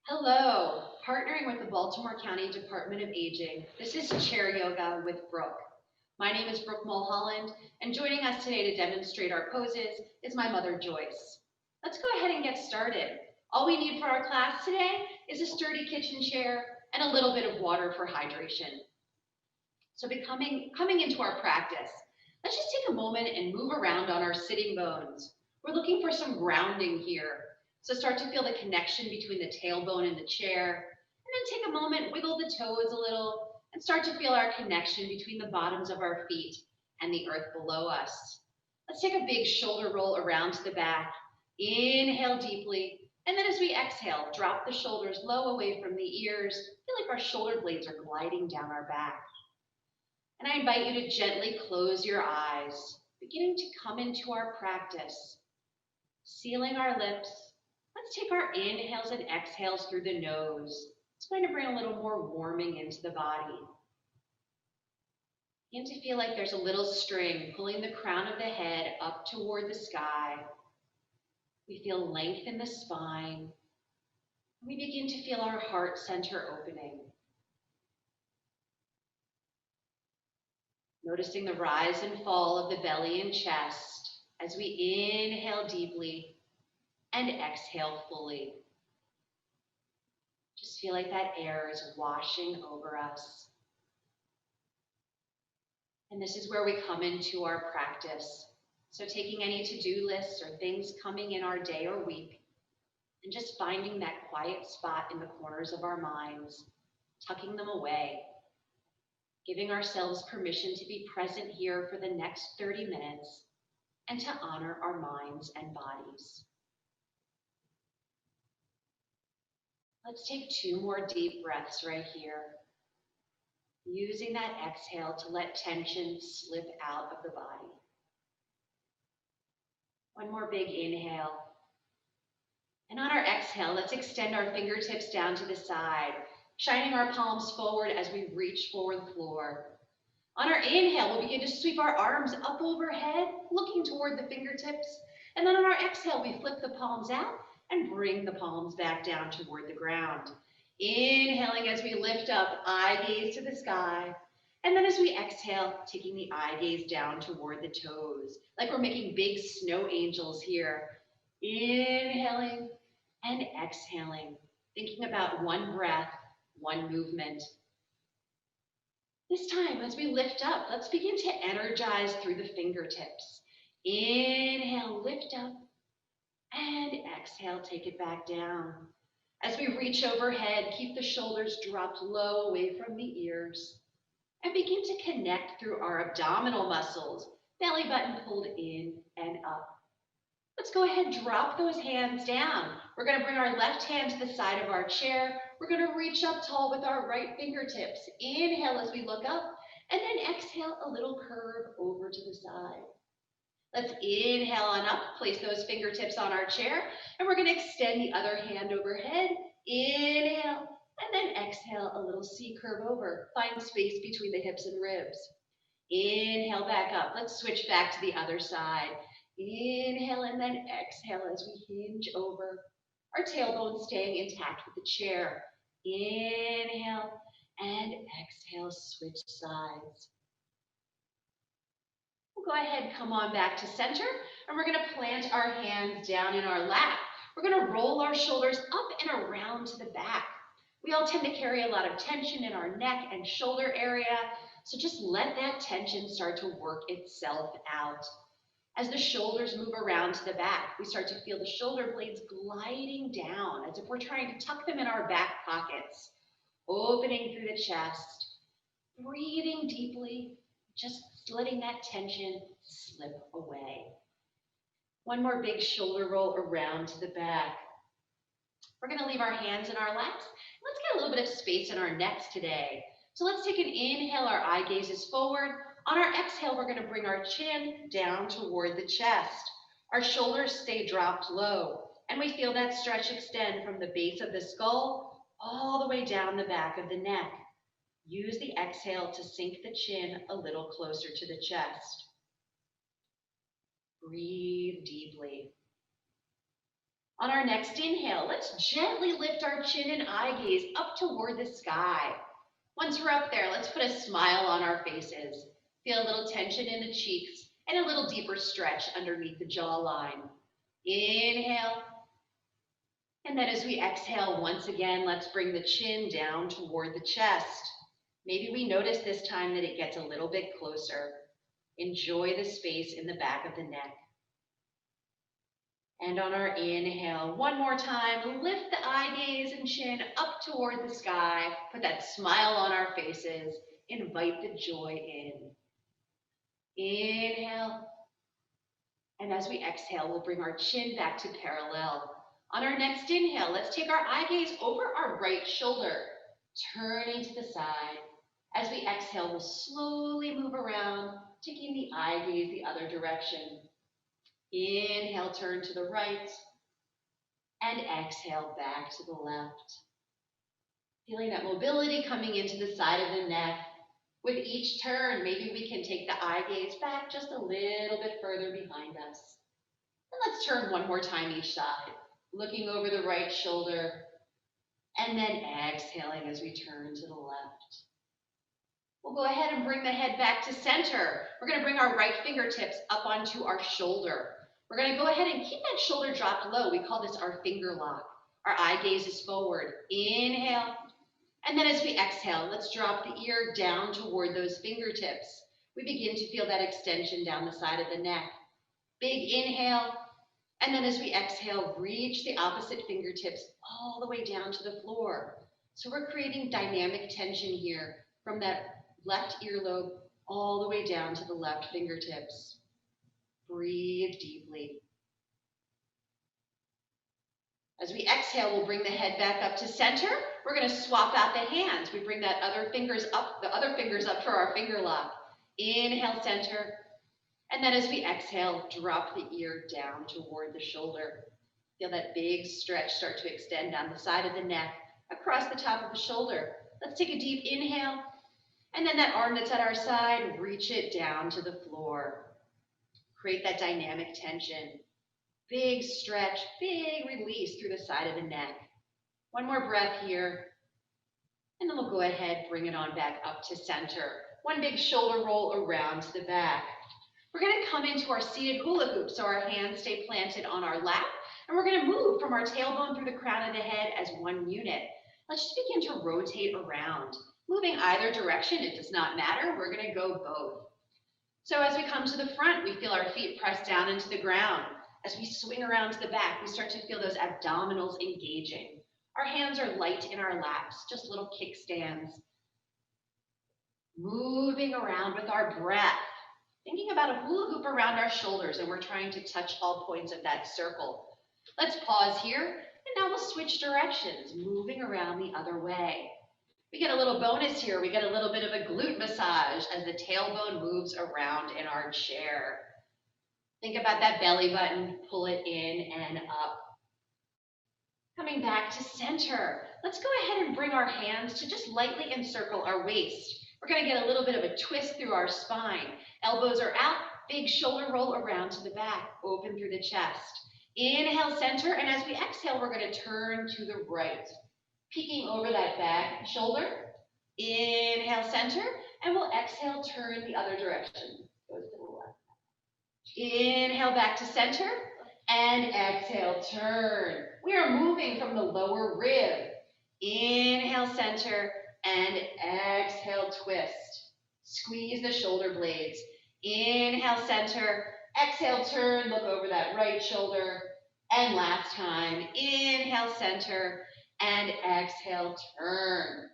Hello, partnering with the Baltimore County Department of Aging. This is Chair Yoga with Brooke. My name is Brooke Mulholland, and joining us today to demonstrate our poses is my mother Joyce. Let's go ahead and get started. All we need for our class today is a sturdy kitchen chair and a little bit of water for hydration. So coming into our practice, let's just take a moment and move around on our sitting bones. We're looking for some grounding here. So start to feel the connection between the tailbone and the chair, and then take a moment, wiggle the toes a little, and start to feel our connection between the bottoms of our feet and the earth below us. Let's take a big shoulder roll around to the back. Inhale deeply, and then as we exhale, drop the shoulders low away from the ears. Feel like our shoulder blades are gliding down our back. And I invite you to gently close your eyes, beginning to come into our practice. Sealing our lips, let's take our inhales and exhales through the nose. It's going to bring a little more warming into the body. Begin to feel like there's a little string pulling the crown of the head up toward the sky. We feel length in the spine. We begin to feel our heart center opening. Noticing the rise and fall of the belly and chest as we inhale deeply and exhale fully. Just feel like that air is washing over us. And this is where we come into our practice. So taking any to-do lists or things coming in our day or week, and just finding that quiet spot in the corners of our minds, tucking them away, giving ourselves permission to be present here for the next 30 minutes and to honor our minds and bodies. Let's take 2 more deep breaths right here, using that exhale to let tension slip out of the body. One more big inhale. And on our exhale, let's extend our fingertips down to the side, shining our palms forward as we reach for the floor. On our inhale, we'll begin to sweep our arms up overhead, looking toward the fingertips. And then on our exhale, we flip the palms out and bring the palms back down toward the ground. Inhaling as we lift up, eye gaze to the sky. And then as we exhale, taking the eye gaze down toward the toes, like we're making big snow angels here. Inhaling and exhaling, thinking about one breath, one movement. This time, as we lift up, let's begin to energize through the fingertips. Inhale, lift up, and exhale, take it back down. As we reach overhead, keep the shoulders dropped low away from the ears, and begin to connect through our abdominal muscles, belly button pulled in and up. Let's go ahead and drop those hands down. We're going to bring our left hand to the side of our chair. We're going to reach up tall with our right fingertips. Inhale as we look up, and then exhale a little curve over to the side. Let's inhale on up, place those fingertips on our chair, and we're going to extend the other hand overhead. Inhale, and then exhale a little C curve over. Find space between the hips and ribs. Inhale back up. Let's switch back to the other side. Inhale and then exhale as we hinge over, our tailbone staying intact with the chair. Inhale and exhale, switch sides. We'll go ahead and come on back to center, and we're going to plant our hands down in our lap. We're going to roll our shoulders up and around to the back. We all tend to carry a lot of tension in our neck and shoulder area, so just let that tension start to work itself out. As the shoulders move around to the back, we start to feel the shoulder blades gliding down as if we're trying to tuck them in our back pockets, opening through the chest, breathing deeply, just letting that tension slip away. One more big shoulder roll around to the back. We're going to leave our hands in our laps. Let's get a little bit of space in our necks today. So let's take an inhale, our eye gazes forward. On our exhale, we're going to bring our chin down toward the chest. Our shoulders stay dropped low, and we feel that stretch extend from the base of the skull all the way down the back of the neck. Use the exhale to sink the chin a little closer to the chest. Breathe deeply. On our next inhale, let's gently lift our chin and eye gaze up toward the sky. Once we're up there, let's put a smile on our faces. Feel a little tension in the cheeks and a little deeper stretch underneath the jawline. Inhale. And then as we exhale, once again, let's bring the chin down toward the chest. Maybe we notice this time that it gets a little bit closer. Enjoy the space in the back of the neck. And on our inhale, one more time, lift the eye gaze and chin up toward the sky. Put that smile on our faces. Invite the joy in. Inhale. And as we exhale, we'll bring our chin back to parallel. On our next inhale, let's take our eye gaze over our right shoulder, turning to the side. As we exhale, we'll slowly move around, taking the eye gaze the other direction. Inhale, turn to the right, and exhale back to the left. Feeling that mobility coming into the side of the neck. With each turn, maybe we can take the eye gaze back just a little bit further behind us. And let's turn one more time each side, looking over the right shoulder, and then exhaling as we turn to the left. We'll go ahead and bring the head back to center. We're going to bring our right fingertips up onto our shoulder. We're going to go ahead and keep that shoulder dropped low. We call this our finger lock. Our eye gaze is forward. Inhale. And then as we exhale, let's drop the ear down toward those fingertips. We begin to feel that extension down the side of the neck. Big inhale. And then as we exhale, reach the opposite fingertips all the way down to the floor. So we're creating dynamic tension here from that left earlobe all the way down to the left fingertips. Breathe deeply. As we exhale, we'll bring the head back up to center. We're going to swap out the hands. We bring the other fingers up for our finger lock. Inhale, center. And then as we exhale, drop the ear down toward the shoulder. Feel that big stretch start to extend down the side of the neck, across the top of the shoulder. Let's take a deep inhale. And then that arm that's at our side, reach it down to the floor. Create that dynamic tension. Big stretch, big release through the side of the neck. One more breath here. And then we'll go ahead, bring it on back up to center. One big shoulder roll around to the back. We're going to come into our seated hula hoop so our hands stay planted on our lap. And we're going to move from our tailbone through the crown of the head as one unit. Let's just begin to rotate around. Moving either direction, it does not matter. We're going to go both. So as we come to the front, we feel our feet press down into the ground. As we swing around to the back, we start to feel those abdominals engaging. Our hands are light in our laps, just little kickstands. Moving around with our breath. Thinking about a hula hoop around our shoulders, and we're trying to touch all points of that circle. Let's pause here, and now we'll switch directions, moving around the other way. We get a little bonus here. We get a little bit of a glute massage as the tailbone moves around in our chair. Think about that belly button, pull it in and up. Coming back to center. Let's go ahead and bring our hands to just lightly encircle our waist. We're going to get a little bit of a twist through our spine. Elbows are out, big shoulder roll around to the back, open through the chest. Inhale, center, and as we exhale, we're going to turn to the right. Peeking over that back shoulder. Inhale, center, and we'll exhale, turn the other direction. Goes to the left. Inhale, back to center, and exhale, turn. We are moving from the lower rib. Inhale, center, and exhale, twist. Squeeze the shoulder blades. Inhale, center, exhale, turn, look over that right shoulder. And last time, inhale, center, and exhale, turn.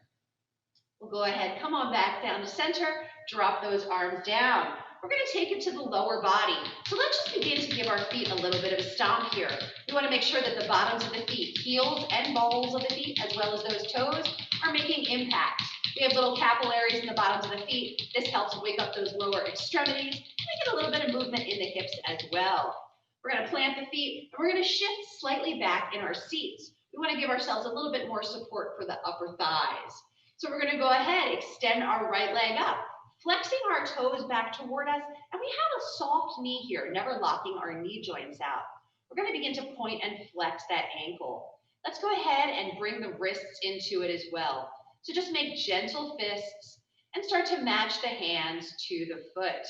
We'll go ahead, come on back down to center, drop those arms down. We're going to take it to the lower body. So let's just begin to give our feet a little bit of a stomp here. We want to make sure that the bottoms of the feet, heels and balls of the feet, as well as those toes, are making impact. We have little capillaries in the bottoms of the feet. This helps wake up those lower extremities. We get a little bit of movement in the hips as well. We're going to plant the feet, and we're going to shift slightly back in our seats. We want to give ourselves a little bit more support for the upper thighs. So we're going to go ahead, extend our right leg up, flexing our toes back toward us, and we have a soft knee here, never locking our knee joints out. we're going to begin to point and flex that ankle. Let's go ahead and bring the wrists into it as well. So just make gentle fists and start to match the hands to the foot,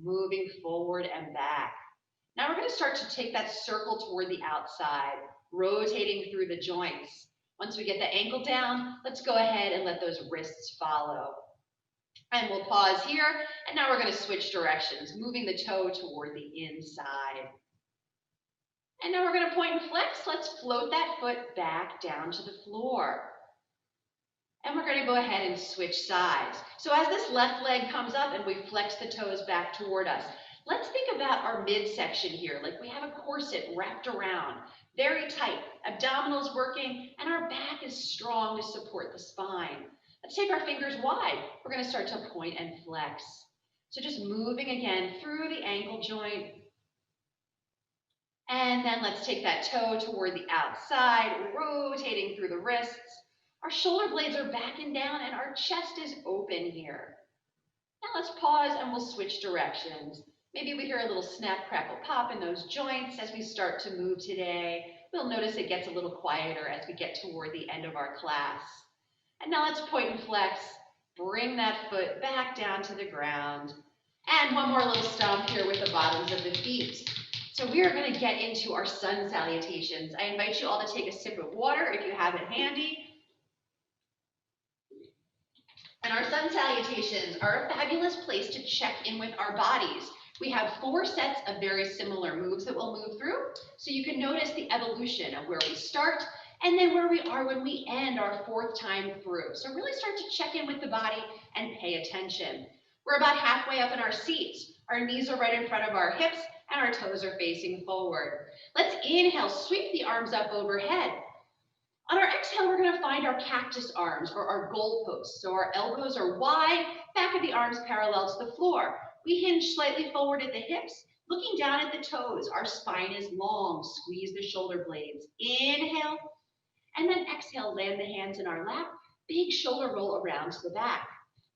moving forward and back. Now we're going to start to take that circle toward the outside, rotating through the joints. Once we get the ankle down, let's go ahead and let those wrists follow. And we'll pause here, and now we're going to switch directions, moving the toe toward the inside. And now we're going to point and flex. Let's float that foot back down to the floor. And we're going to go ahead and switch sides. So as this left leg comes up and we flex the toes back toward us, let's think about our midsection here, like we have a corset wrapped around, very tight, abdominals working, and our back is strong to support the spine. Let's take our fingers wide. We're going to start to point and flex. So just moving again through the ankle joint. And then let's take that toe toward the outside, rotating through the wrists. Our shoulder blades are back and down, and our chest is open here. Now let's pause and we'll switch directions. Maybe we hear a little snap, crackle, pop in those joints as we start to move today. We'll notice it gets a little quieter as we get toward the end of our class. And now let's point and flex. Bring that foot back down to the ground. And one more little stomp here with the bottoms of the feet. So we are going to get into our sun salutations. I invite you all to take a sip of water if you have it handy. And our sun salutations are a fabulous place to check in with our bodies. We have 4 sets of very similar moves that we'll move through, so you can notice the evolution of where we start and then where we are when we end our 4th time through. So really start to check in with the body and pay attention. We're about halfway up in our seats. Our knees are right in front of our hips and our toes are facing forward. Let's inhale, sweep the arms up overhead. On our exhale, we're going to find our cactus arms or our goalposts. So our elbows are wide, back of the arms parallel to the floor. We hinge slightly forward at the hips, looking down at the toes. Our spine is long. Squeeze the shoulder blades. Inhale, and then exhale, land the hands in our lap. Big shoulder roll around to the back.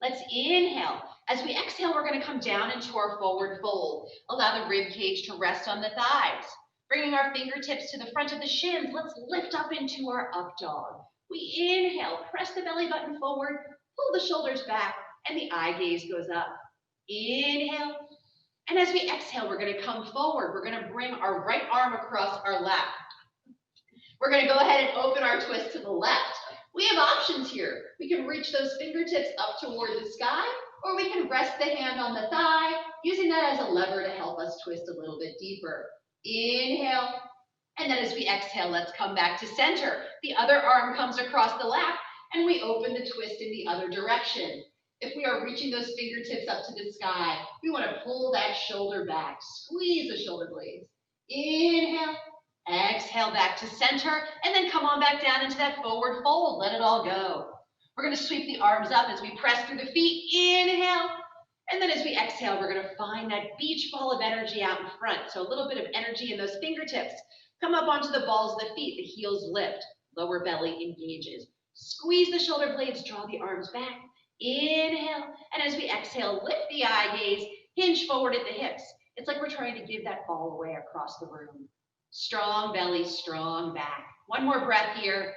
Let's inhale. As we exhale, we're going to come down into our forward fold. Allow the rib cage to rest on the thighs. Bringing our fingertips to the front of the shins, let's lift up into our up dog. We inhale, press the belly button forward, pull the shoulders back, and the eye gaze goes up. Inhale. And as we exhale, we're going to come forward. We're going to bring our right arm across our lap. We're going to go ahead and open our twist to the left. We have options here. We can reach those fingertips up toward the sky, or we can rest the hand on the thigh, using that as a lever to help us twist a little bit deeper. Inhale, and then as we exhale, let's come back to center. The other arm comes across the lap, and we open the twist in the other direction. If we are reaching those fingertips up to the sky, we want to pull that shoulder back, squeeze the shoulder blades. Inhale, exhale back to center, and then come on back down into that forward fold. Let it all go. We're going to sweep the arms up as we press through the feet. Inhale. And then as we exhale, we're going to find that beach ball of energy out in front. So a little bit of energy in those fingertips. Come up onto the balls of the feet. The heels lift. Lower belly engages. Squeeze the shoulder blades. Draw the arms back. Inhale. And as we exhale, lift the eye gaze. Hinge forward at the hips. It's like we're trying to give that ball away across the room. Strong belly, strong back. One more breath here.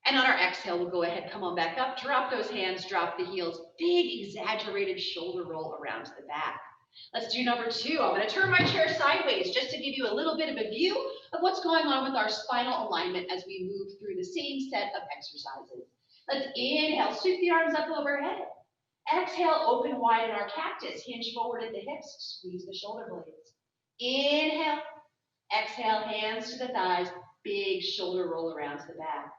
And on our exhale, we'll go ahead, come on back up, drop those hands, drop the heels, big exaggerated shoulder roll around to the back. Let's do number 2. I'm going to turn my chair sideways just to give you a little bit of a view of what's going on with our spinal alignment as we move through the same set of exercises. Let's inhale, sweep the arms up overhead. Exhale, open wide in our cactus, hinge forward at the hips, squeeze the shoulder blades. Inhale, exhale, hands to the thighs, big shoulder roll around to the back.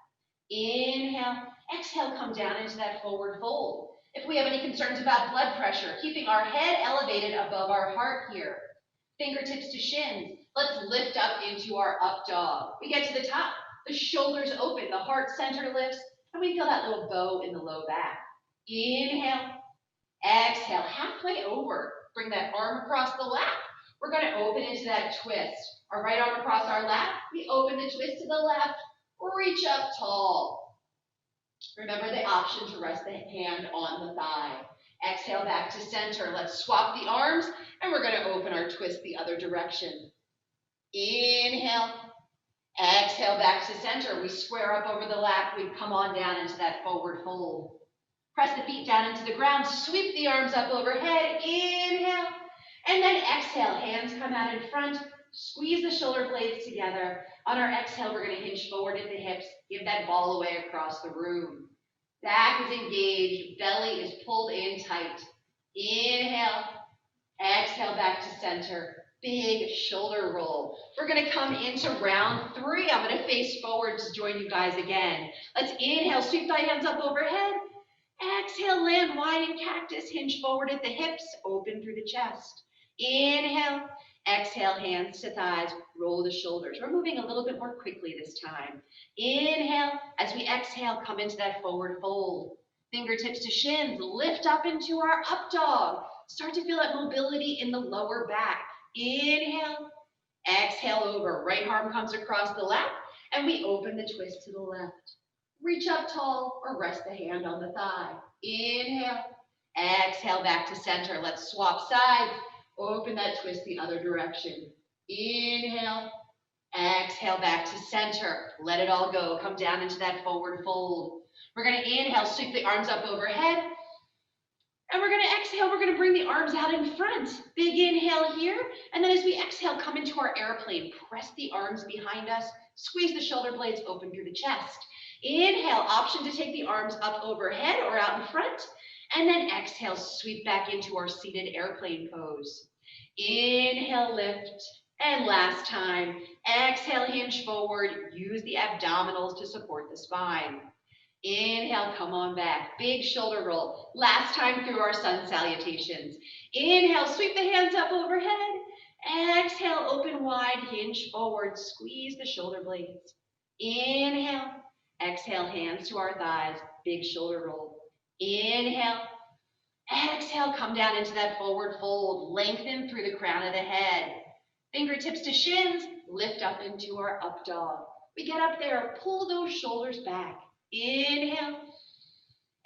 Inhale, exhale, come down into that forward fold. If we have any concerns about blood pressure, keeping our head elevated above our heart here. Fingertips to shins. Let's lift up into our up dog. We get to the top, the shoulders open, the heart center lifts, and we feel that little bow in the low back. Inhale, exhale, halfway over. Bring that arm across the lap. We're going to open into that twist. Our right arm across our lap. We open the twist to the left. Reach up tall. Remember the option to rest the hand on the thigh. Exhale back to center. Let's swap the arms, and we're going to open our twist the other direction. Inhale. Exhale back to center. We square up over the lap. We come on down into that forward fold. Press the feet down into the ground. Sweep the arms up overhead. Inhale. And then exhale. Hands come out in front. Squeeze the shoulder blades together. On our exhale, we're going to hinge forward at the hips. Give that ball away across the room. Back is engaged. Belly is pulled in tight. Inhale. Exhale back to center. Big shoulder roll. We're going to come into round 3. I'm going to face forward to join you guys again. Let's inhale, sweep thy hands up overhead. Exhale, land wide in cactus, hinge forward at the hips, open through the chest. Inhale, exhale, hands to thighs, roll the shoulders. We're moving a little bit more quickly this time. Inhale, as we exhale, come into that forward fold. Fingertips to shins, lift up into our up dog. Start to feel that mobility in the lower back. Inhale, exhale over. Right arm comes across the lap, and we open the twist to the left. Reach up tall or rest the hand on the thigh. Inhale, exhale back to center. Let's swap sides. Open that twist the other direction. Inhale, exhale back to center. Let it all go. Come down into that forward fold. We're going to inhale, sweep the arms up overhead. And we're going to exhale, we're going to bring the arms out in front. Big inhale here. And then as we exhale, come into our airplane. Press the arms behind us. Squeeze the shoulder blades open through the chest. Inhale, option to take the arms up overhead or out in front. And then exhale, sweep back into our seated airplane pose. Inhale, lift. And last time, exhale, hinge forward. Use the abdominals to support the spine. Inhale, come on back. Big shoulder roll. Last time through our sun salutations. Inhale, sweep the hands up overhead. Exhale, open wide, hinge forward. Squeeze the shoulder blades. Inhale, exhale, hands to our thighs. Big shoulder roll. Inhale, exhale, come down into that forward fold. Lengthen through the crown of the head. Fingertips to shins. Lift up into our up dog. We get up there, pull those shoulders back. Inhale,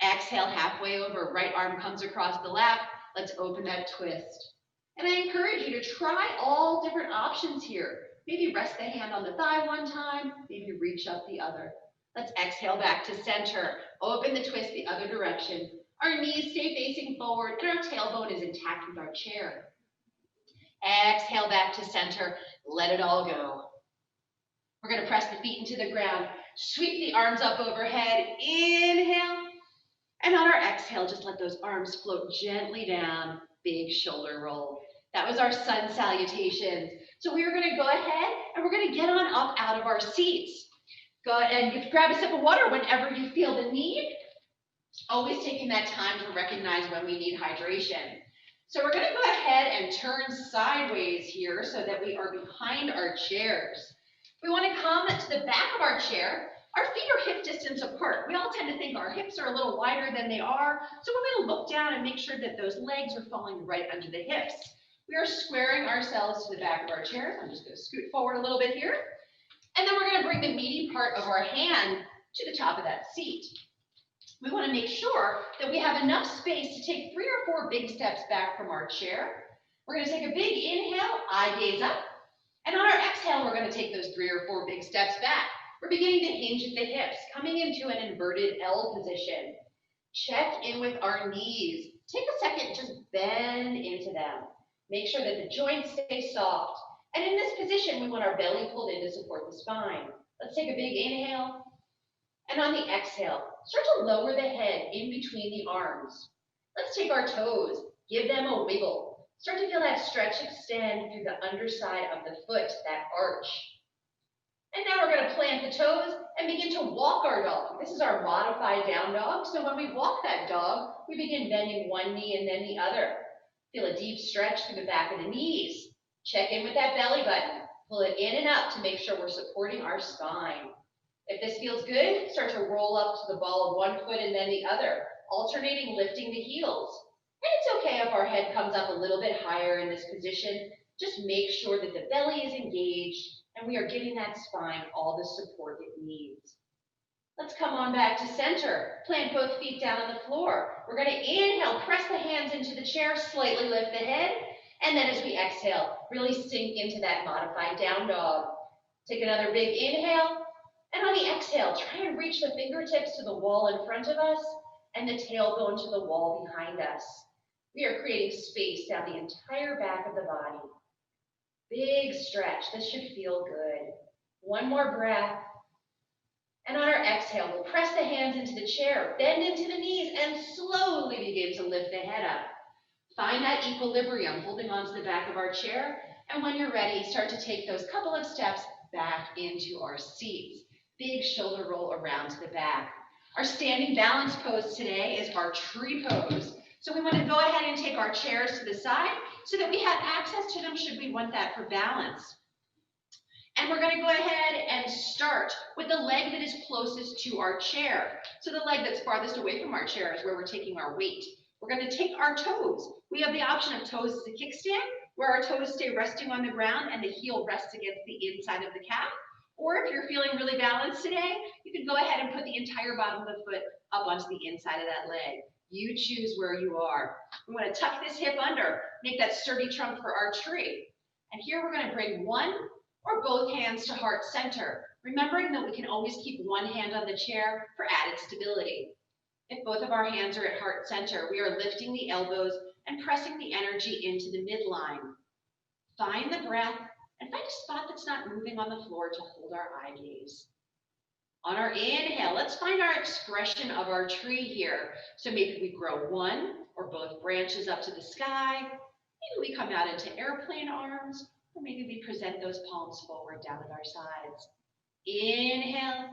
exhale, halfway over, right arm comes across the lap. Let's open that twist. And I encourage you to try all different options here. Maybe rest the hand on the thigh one time, maybe reach up the other. Let's exhale back to center. Open the twist the other direction. Our knees stay facing forward and our tailbone is intact with our chair. Exhale back to center. Let it all go. We're going to press the feet into the ground. Sweep the arms up overhead. Inhale. And on our exhale, just let those arms float gently down. Big shoulder roll. That was our sun salutations. So we are going to go ahead and we're going to get on up out of our seats. Go ahead and grab a sip of water whenever you feel the need. Always taking that time to recognize when we need hydration. So we're going to go ahead and turn sideways here so that we are behind our chairs. We want to come to the back of our chair. Our feet are hip distance apart. We all tend to think our hips are a little wider than they are. So we're going to look down and make sure that those legs are falling right under the hips. We are squaring ourselves to the back of our chairs. I'm just going to scoot forward a little bit here. And then we're going to bring the meaty part of our hand to the top of that seat. We want to make sure that we have enough space to take 3 or 4 big steps back from our chair. We're going to take a big inhale, eye gaze up. And on our exhale, we're going to take those 3 or 4 big steps back. We're beginning to hinge at the hips, coming into an inverted L position. Check in with our knees. Take a second, just bend into them. Make sure that the joints stay soft. And in this position, we want our belly pulled in to support the spine. Let's take a big inhale. And on the exhale, start to lower the head in between the arms. Let's take our toes, give them a wiggle. Start to feel that stretch extend through the underside of the foot, that arch. And now we're going to plant the toes and begin to walk our dog. This is our modified down dog. So when we walk that dog, we begin bending one knee and then the other. Feel a deep stretch through the back of the knees. Check in with that belly button. Pull it in and up to make sure we're supporting our spine. If this feels good, start to roll up to the ball of one foot and then the other, alternating lifting the heels. And it's okay if our head comes up a little bit higher in this position. Just make sure that the belly is engaged and we are giving that spine all the support it needs. Let's come on back to center. Plant both feet down on the floor. We're going to inhale, press the hands into the chair, slightly lift the head. And then as we exhale, really sink into that modified down dog. Take another big inhale. And on the exhale, try and reach the fingertips to the wall in front of us and the tailbone to the wall behind us. We are creating space down the entire back of the body. Big stretch. This should feel good. One more breath. And on our exhale, we'll press the hands into the chair, bend into the knees, and slowly begin to lift the head up. Find that equilibrium, holding onto the back of our chair. And when you're ready, start to take those couple of steps back into our seats. Big shoulder roll around to the back. Our standing balance pose today is our tree pose. So we want to go ahead and take our chairs to the side so that we have access to them should we want that for balance. And we're going to go ahead and start with the leg that is closest to our chair. So the leg that's farthest away from our chair is where we're taking our weight. We're going to take our toes. We have the option of toes as a kickstand, where our toes stay resting on the ground and the heel rests against the inside of the calf. Or if you're feeling really balanced today, you can go ahead and put the entire bottom of the foot up onto the inside of that leg. You choose where you are. We want to tuck this hip under, make that sturdy trunk for our tree. And here we're going to bring one or both hands to heart center, remembering that we can always keep one hand on the chair for added stability. If both of our hands are at heart center, we are lifting the elbows and pressing the energy into the midline. Find the breath and find a spot that's not moving on the floor to hold our eye gaze. On our inhale, let's find our expression of our tree here. So maybe we grow one or both branches up to the sky. Maybe we come out into airplane arms, or maybe we present those palms forward down at our sides. Inhale,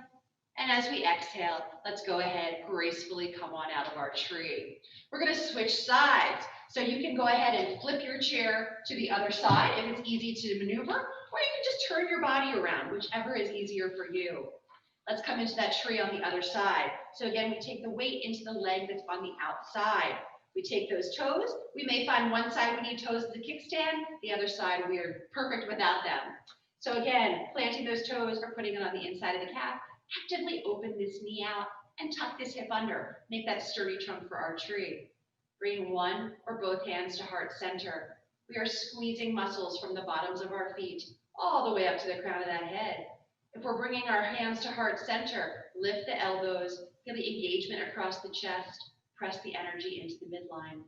and as we exhale, let's go ahead gracefully come on out of our tree. We're going to switch sides. So you can go ahead and flip your chair to the other side if it's easy to maneuver, or you can just turn your body around, whichever is easier for you. Let's come into that tree on the other side. So again, we take the weight into the leg that's on the outside. We take those toes. We may find one side we need toes as a kickstand, the other side we are perfect without them. So again, planting those toes or putting it on the inside of the calf, actively open this knee out and tuck this hip under. Make that sturdy trunk for our tree. Bring one or both hands to heart center. We are squeezing muscles from the bottoms of our feet all the way up to the crown of that head. If we're bringing our hands to heart center, lift the elbows, feel the engagement across the chest. Press the energy into the midline.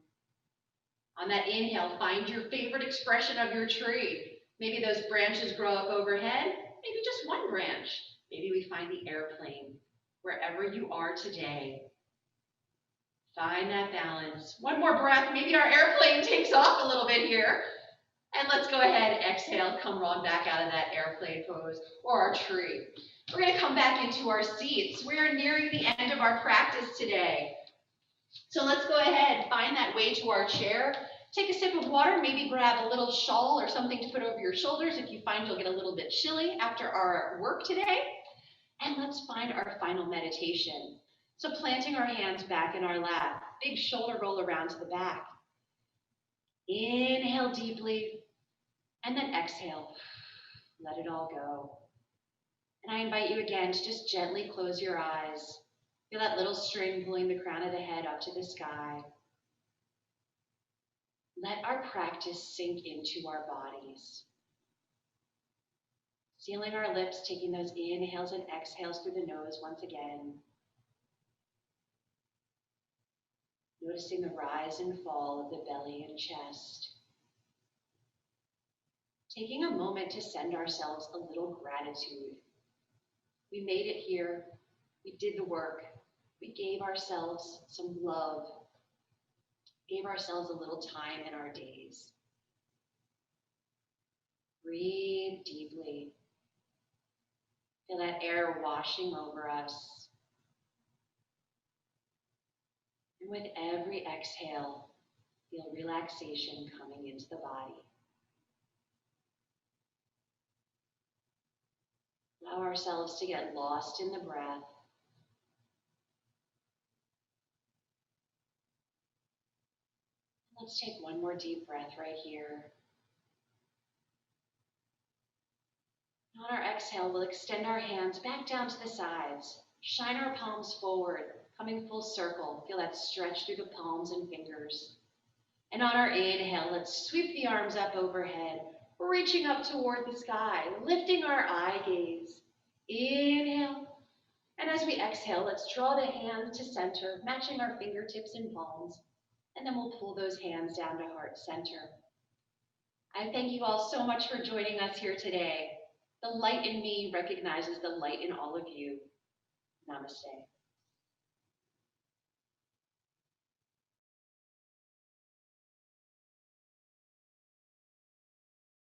On that inhale, find your favorite expression of your tree. Maybe those branches grow up overhead, maybe just one branch. Maybe we find the airplane. Wherever you are today, find that balance. One more breath, maybe our airplane takes off a little bit here. And let's go ahead, exhale, come on back out of that airplane pose or our tree. We're going to come back into our seats. We are nearing the end of our practice today. So let's go ahead, find that way to our chair. Take a sip of water, maybe grab a little shawl or something to put over your shoulders if you find you'll get a little bit chilly after our work today. And let's find our final meditation. So planting our hands back in our lap, big shoulder roll around to the back. Inhale deeply, and then exhale. Let it all go. And I invite you again to just gently close your eyes. Feel that little string pulling the crown of the head up to the sky. Let our practice sink into our bodies. Sealing our lips, taking those inhales and exhales through the nose once again. Noticing the rise and fall of the belly and chest. Taking a moment to send ourselves a little gratitude. We made it here. We did the work. We gave ourselves some love. Gave ourselves a little time in our days. Breathe deeply. Feel that air washing over us. And with every exhale, feel relaxation coming into the body. Allow ourselves to get lost in the breath. Let's take one more deep breath right here. On our exhale, we'll extend our hands back down to the sides. Shine our palms forward, coming full circle. Feel that stretch through the palms and fingers. And on our inhale, let's sweep the arms up overhead, reaching up toward the sky, lifting our eye gaze. Inhale. And as we exhale, let's draw the hands to center, matching our fingertips and palms. And then we'll pull those hands down to heart center. I thank you all so much for joining us here today. The light in me recognizes the light in all of you. Namaste.